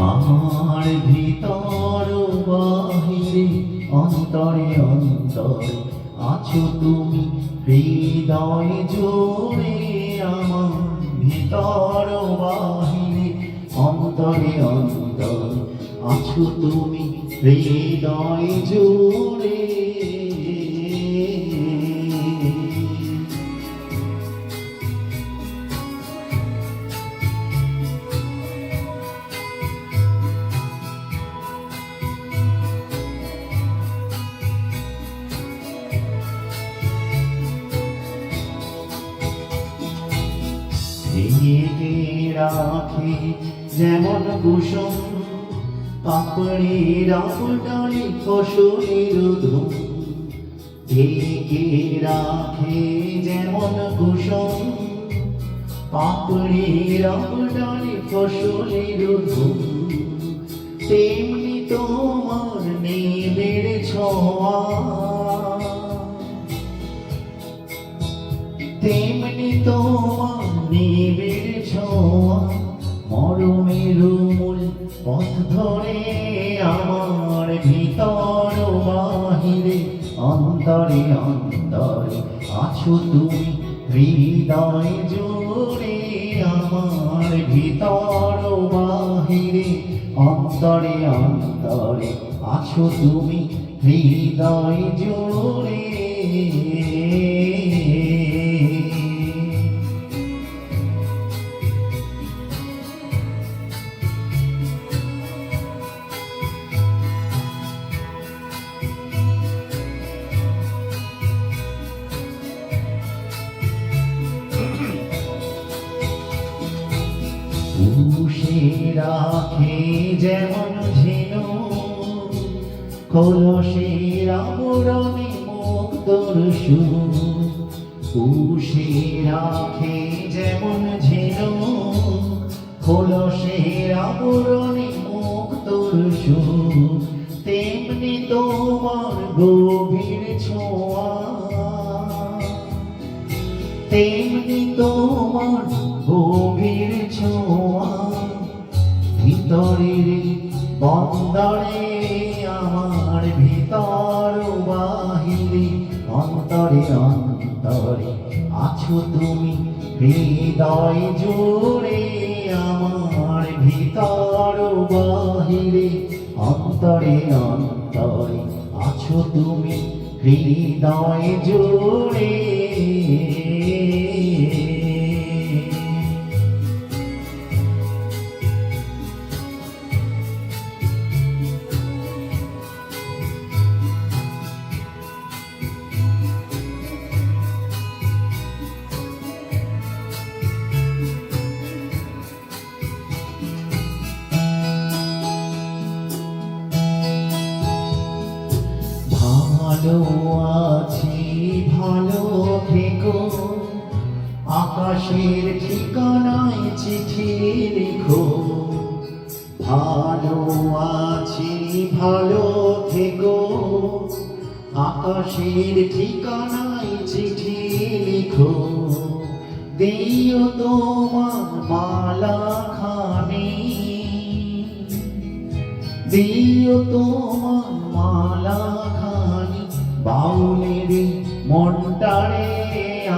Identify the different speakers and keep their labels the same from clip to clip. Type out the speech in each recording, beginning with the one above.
Speaker 1: আমার ভিতর বাহিরে অন্তরে অন্তরে আছো তুমি হৃদয় জোড়ে। আমার ভিতর বাহিরে অন্তরে অন্তরে আছো তুমি হৃদয় জোড়ে। ঢেকে রাখে যেমন কুসুম পাপড়ির ডালে ফসলের ধুম। ঢেকে রাখে যেমন কুসুম পাপড়ির ডালে ফসলের ধুম। তেমনি তোমার নেবের ছোঁয়া, তেমনি তোমার নিবিড় ছোঁয়া। মরমের মূল পথ ধরে আমার ভিতর বাহিরে অন্তরে অন্তরে আছো তুমি হৃদয় জোড়ে। আমার ভিতর বাহিরে অন্তরে অন্তরে আছো তুমি হৃদয় জোড়ে। পুষে রাখে যেমন ঝিনুক কলসের আবরণে মুক্তর সুর। পুষে রাখে যেমন ঝিনুক কলসের আবরণে মুক্তর সুর। তেমনি তোমার গভীর ছোঁয়া, তেমনি তোমার গভীর ছোঁয়া। ভিতরের বন্দরে আমার ভিতর বাহিরে অন্তরে অন্তরে আছো তুমি হৃদয় জোড়ে। আমার ভিতর বাহিরে অন্তরে অন্তরে আছো তুমি হৃদয় জোড়ে। ভালো আছি ভালো থেকো, আকাশের ঠিকানায় চিঠি লিখো। ভালো আছি ভালো থেকো, আকাশের ঠিকানায় চিঠি লিখো। দিও তোমার মালা খানি, দিও তোমার মালা খানি। বাউলের মনটারে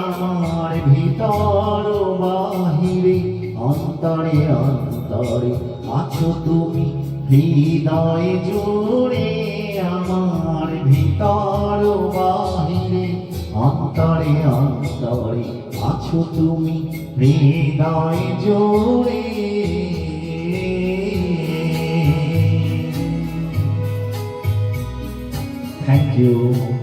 Speaker 1: আমার ভিতর বাহিরে অন্তরে অন্তরে আছো তুমি হৃদয় জোড়ে। আমার ভিতর বাহিরে অন্তরে অন্তরে আছো তুমি হৃদয় জোড়ে। Thank you.